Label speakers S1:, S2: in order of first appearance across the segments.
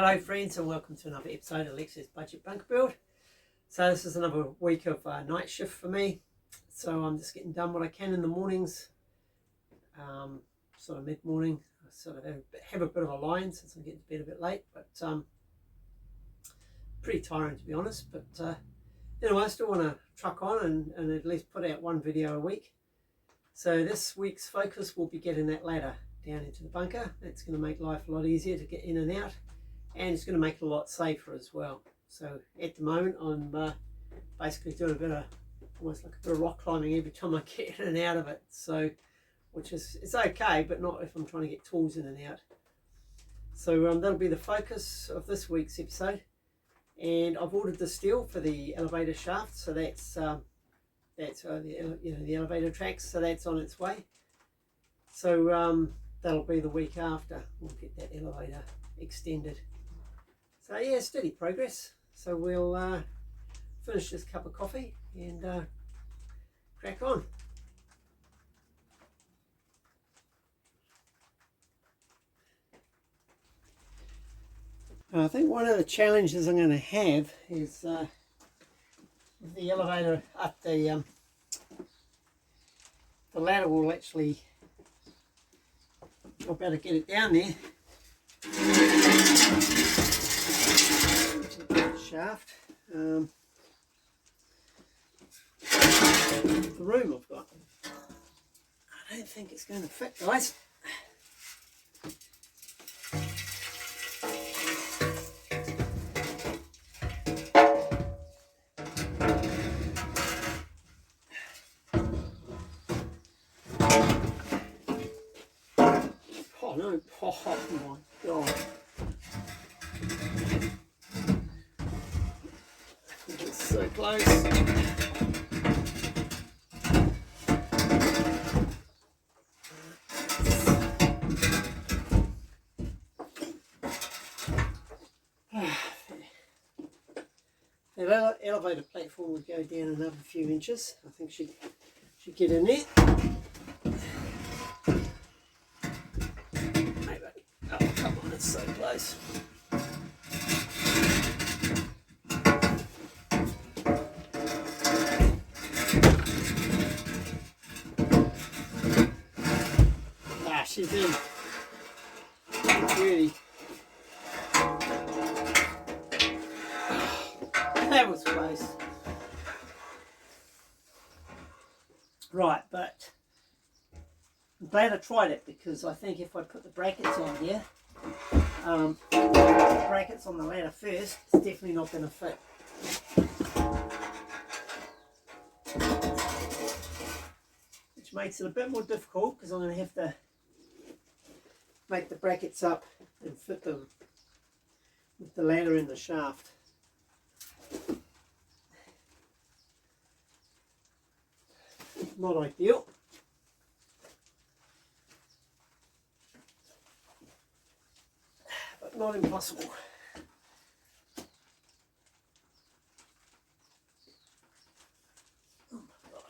S1: Hello friends, and welcome to another episode of Alexa's Budget Bunker Build. So this is another week of night shift for me. So I'm just getting done what I can in the mornings, sort of mid-morning. I sort of have a bit of a line since I'm getting to bed a bit late, but pretty tiring to be honest. But anyway, I still want to truck on and at least put out one video a week. So this week's focus will be getting that ladder down into the bunker. That's going to make life a lot easier to get in and out. And it's going to make it a lot safer as well. So at the moment I'm basically doing a bit of, almost like a bit of rock climbing every time I get in and out of it. So, which is, it's okay, but not if I'm trying to get tools in and out. So that'll be the focus of this week's episode. And I've ordered the steel for the elevator shaft. So that's the elevator tracks. So that's on its way. So that'll be the week after. We'll get that elevator extended. So yeah, steady progress. So we'll finish this cup of coffee and crack on. I think one of the challenges I'm going to have is with the elevator up the ladder will actually, I'll better get it down there. Shaft. The room I've got, I don't think it's going to fit, guys. Oh no, oh my god. It's so close. The elevator platform would go down another few inches. I think she should get in there. Maybe. Oh, come on, it's so close. Ah, she's in. Beauty. That was close. Right, but I'm glad I tried it because I think if I put the brackets on here, the brackets on the ladder first, it's definitely not going to fit. Which makes it a bit more difficult because I'm going to have to make the brackets up and fit them with the ladder in the shaft. Not ideal. But not impossible. Oh my god.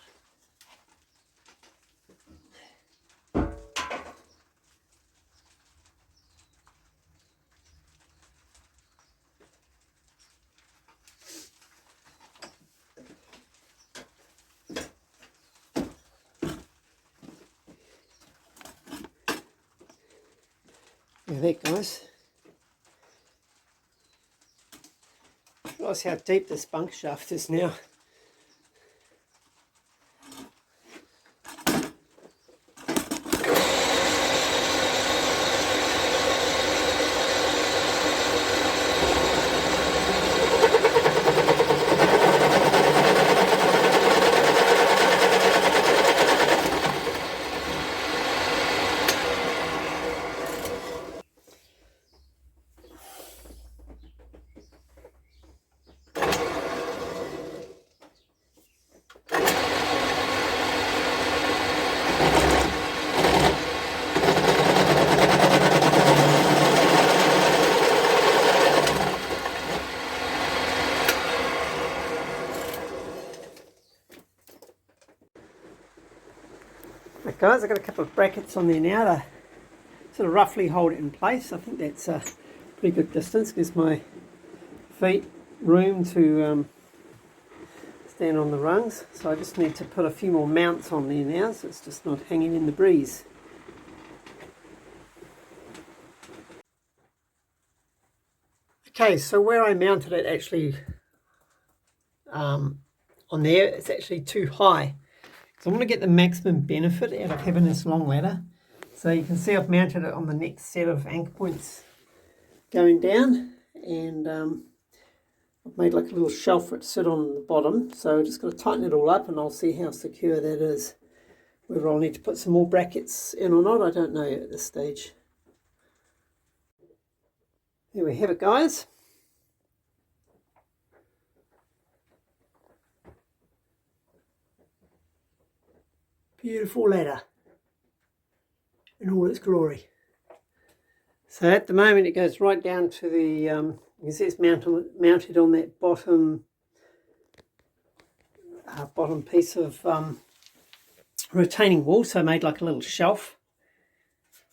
S1: Yeah, there guys. Realize how deep this bunk shaft is now. Right guys, I've got a couple of brackets on there now to sort of roughly hold it in place. I think that's pretty good distance, gives my feet room to stand on the rungs. So I just need to put a few more mounts on there now, so it's just not hanging in the breeze. Okay, so where I mounted it actually on there, it's actually too high. So I want to get the maximum benefit out of having this long ladder. So you can see I've mounted it on the next set of anchor points going down, and I've made like a little shelf for it to sit on the bottom. So I just got to tighten it all up, and I'll see how secure that is. Whether I'll need to put some more brackets in or not, I don't know at this stage. There we have it, guys. Beautiful ladder in all its glory. So at the moment it goes right down to the, you can see it's mounted on that bottom piece of retaining wall, so I made like a little shelf.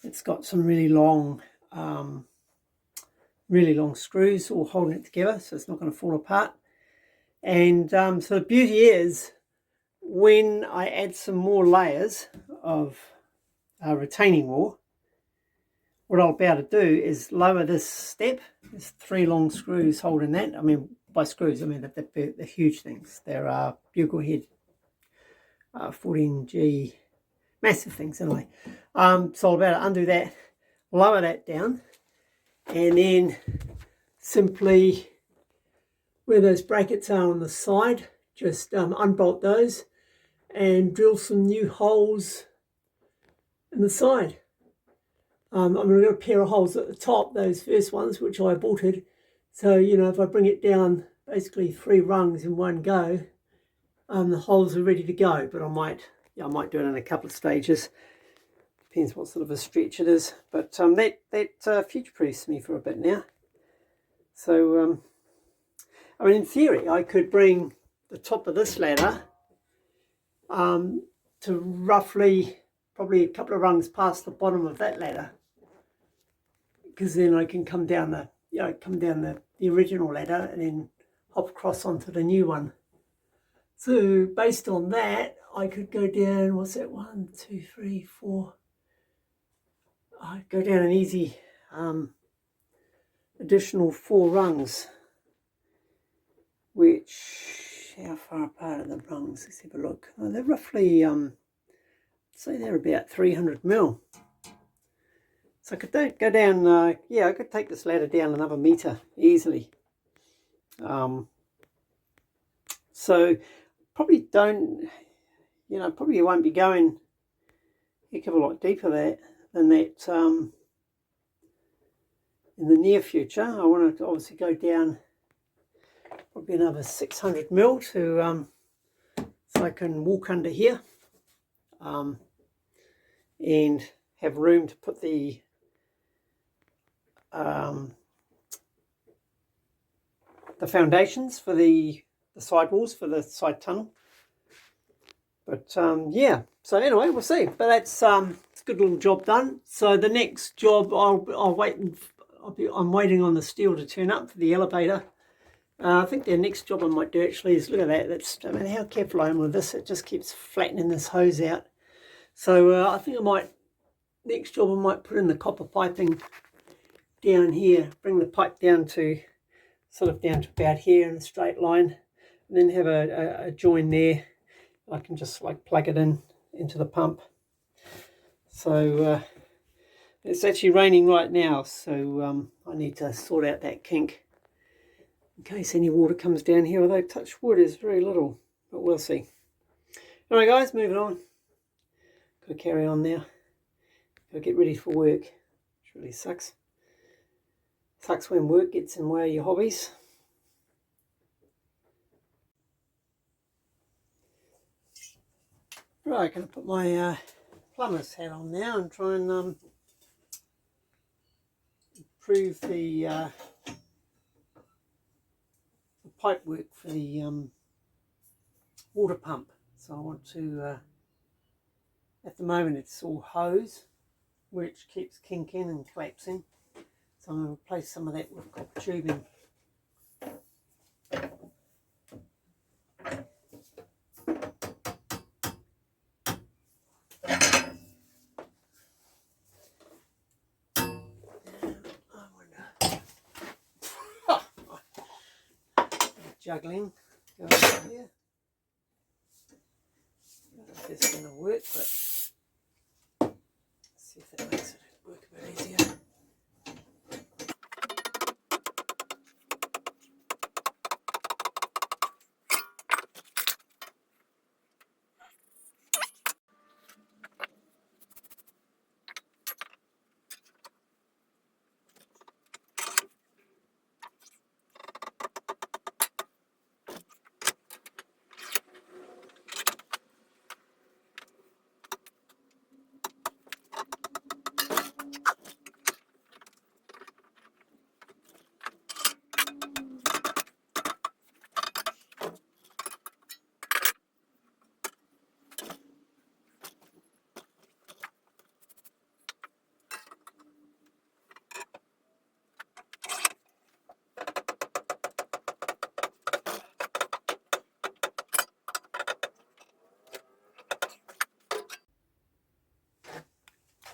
S1: It's got some really long screws all holding it together, so it's not going to fall apart. And so the beauty is, when I add some more layers of retaining wall, what I'll be able to do is lower this step. There's 3 long screws holding that. I mean, by screws, I mean they're huge things. There are bugle head 14G, massive things anyway. So I'll be able to undo that, lower that down, and then simply where those brackets are on the side, just unbolt those and drill some new holes in the side. I've got a pair of holes at the top, those first ones, which I bolted. So, you know, if I bring it down basically 3 rungs in one go, the holes are ready to go. But I might do it in a couple of stages. Depends what sort of a stretch it is. But that future-proofs me for a bit now. So, I mean, in theory, I could bring the top of this ladder to roughly probably a couple of rungs past the bottom of that ladder, because then I can come down the original ladder and then hop across onto the new one. So based on that, I could go down, what's that, 1, 2, 3, 4. I'd go down an easy additional 4 rungs, which, how far apart are the rungs? Let's have a look. Oh, they're roughly, say they're about 300 mil. So I could go down, I could take this ladder down another metre easily. So probably probably won't be going a heck of a lot deeper than that in the near future. I want to obviously go down probably another 600 mil to so I can walk under here and have room to put the foundations for the sidewalls for the side tunnel. But yeah, so anyway, we'll see. But that's it's a good little job done. So the next job, I'm waiting on the steel to turn up for the elevator. I think the next job I might do actually is, look at that. I mean, how careful I am with this. It just keeps flattening this hose out. So I think next job I might put in the copper piping down here, bring the pipe down to about here in a straight line, and then have a join there. I can just like plug it into the pump. So it's actually raining right now, so I need to sort out that kink in case any water comes down here, although touch wood is very little, but we'll see. Alright guys, moving on. Got to carry on now. Got to get ready for work, which really sucks. Sucks when work gets in the way of your hobbies. Right, going to put my plumber's hat on now and try and improve the pipe work for the water pump. So I want to, at the moment it's all hose, which keeps kinking and collapsing. So I'm going to replace some of that with copper tubing. Juggling going on here. I don't know if it's going to work, but let's see if that makes it work a bit easier.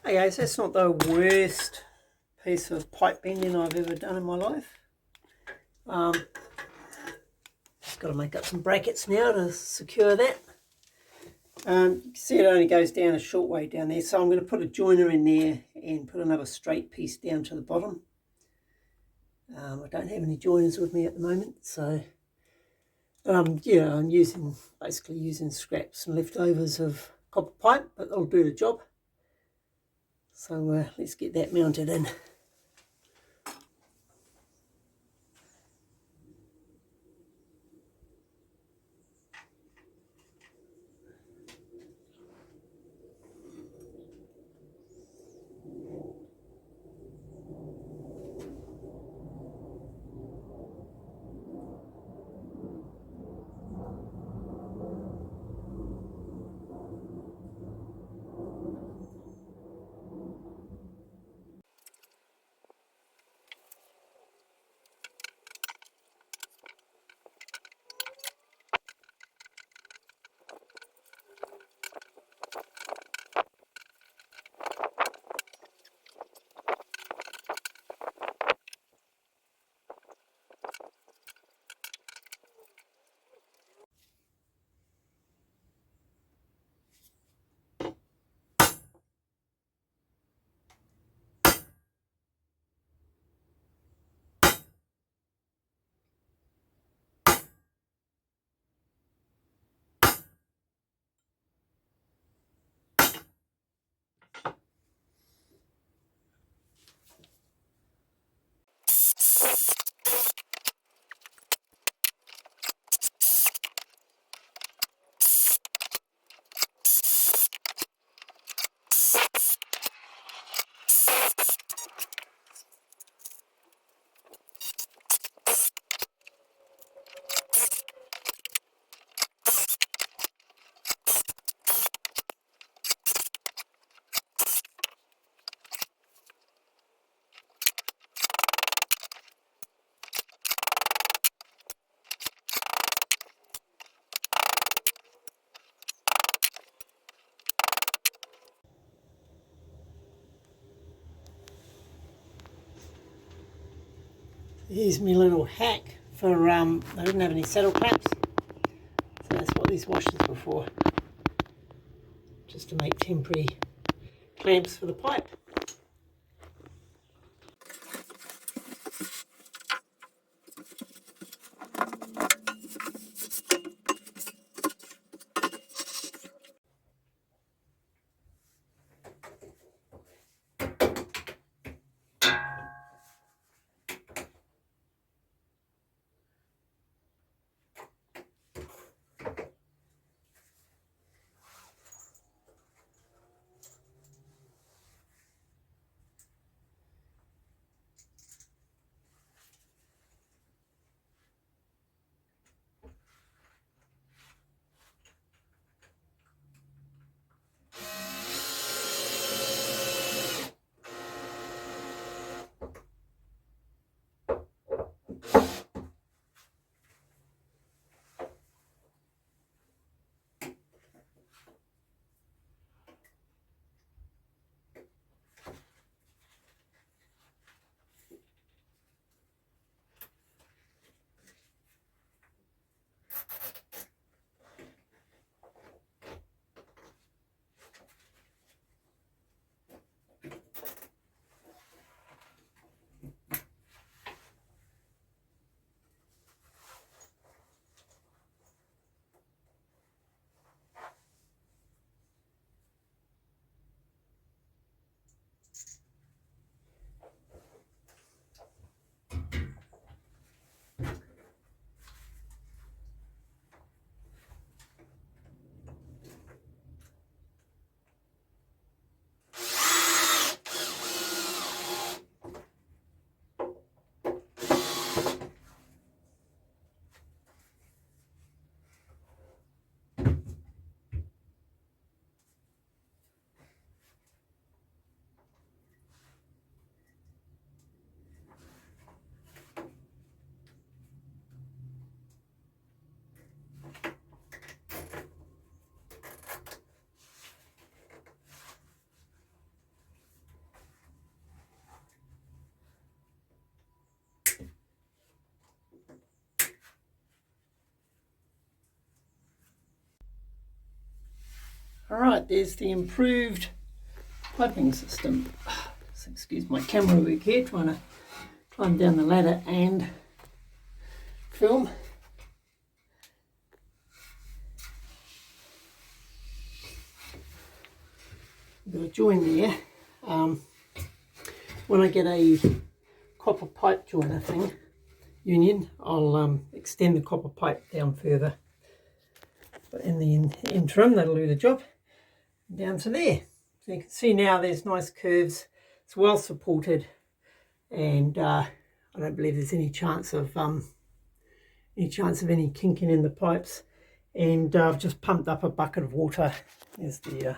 S1: Hey guys, that's not the worst piece of pipe bending I've ever done in my life. Just got to make up some brackets now to secure that. You can see it only goes down a short way down there, so I'm going to put a joiner in there and put another straight piece down to the bottom. I don't have any joiners with me at the moment, so yeah, I'm basically using scraps and leftovers of copper pipe, but that'll do the job. So let's get that mounted in. Here's my little hack for, I didn't have any saddle clamps, so that's what these washers were for, just to make temporary clamps for the pipe. Alright, there's the improved piping system. So excuse my camera work here, trying to climb down the ladder and film. Got a join there. When I get a copper pipe joiner thing, union, I'll extend the copper pipe down further. But in the interim, that'll do the job. Down to there. So you can see now there's nice curves. It's well supported, and I don't believe there's any chance of any kinking in the pipes. And I've just pumped up a bucket of water. There's the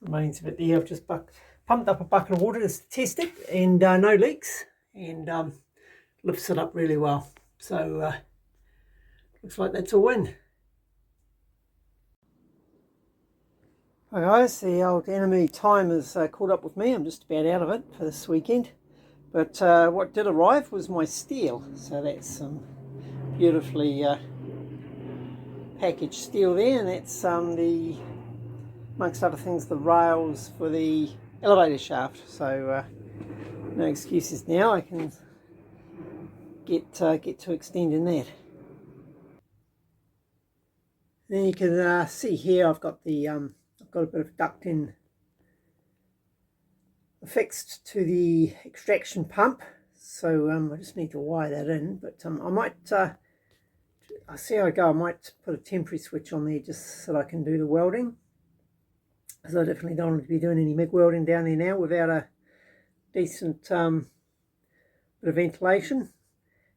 S1: remains of it there. I've just pumped up a bucket of water just to test it, and no leaks, and lifts it up really well. So looks like that's a win. Hi guys, the old enemy time has caught up with me. I'm just about out of it for this weekend. But what did arrive was my steel. So that's some beautifully packaged steel there, and that's the, amongst other things, the rails for the elevator shaft. So no excuses now. I can get to extending that. Then you can see here I've got the I've got a bit of ducting affixed to the extraction pump, so I just need to wire that in. But I might, I'll see how I go. I might put a temporary switch on there just so that I can do the welding, because I definitely don't want to be doing any MIG welding down there now without a decent bit of ventilation.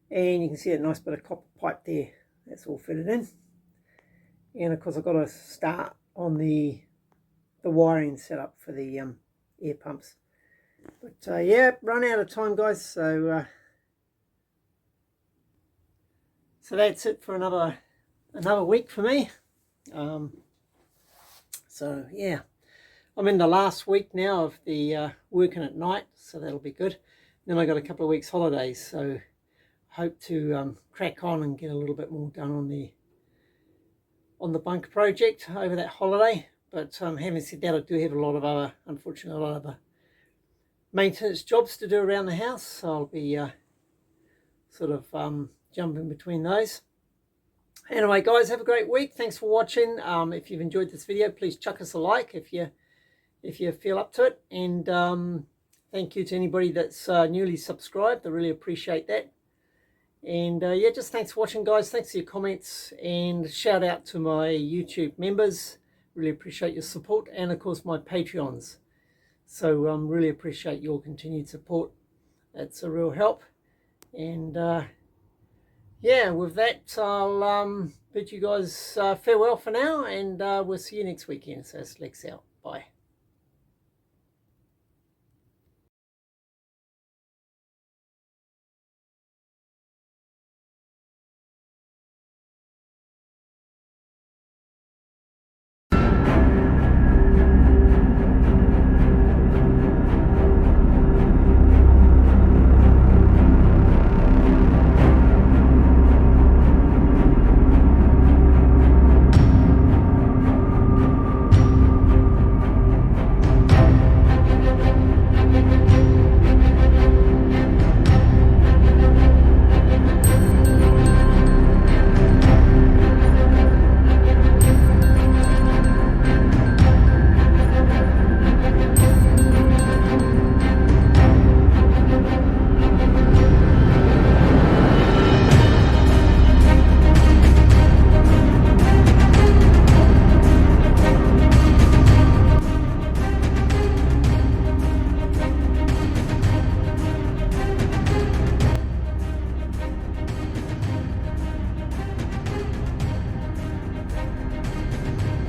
S1: And you can see a nice bit of copper pipe there. That's all fitted in. And of course I've got to start on the wiring setup for the air pumps. But yeah, run out of time guys, so that's it for another week for me. So yeah, I'm in the last week now of the working at night, so that'll be good. Then I got a couple of weeks holidays, so hope to crack on and get a little bit more done on the bunker project over that holiday. But having said that, I do have unfortunately a lot of other maintenance jobs to do around the house, so I'll be sort of jumping between those. Anyway guys, have a great week. Thanks for watching. If you've enjoyed this video, please chuck us a like if you feel up to it, and thank you to anybody that's newly subscribed. I really appreciate that. And yeah, just thanks for watching guys. Thanks for your comments, and shout out to my YouTube members. Really appreciate your support, and of course my Patreons. So really appreciate your continued support. That's a real help. And yeah, with that, I'll bid you guys farewell for now, and we'll see you next weekend. So Lex out. Bye.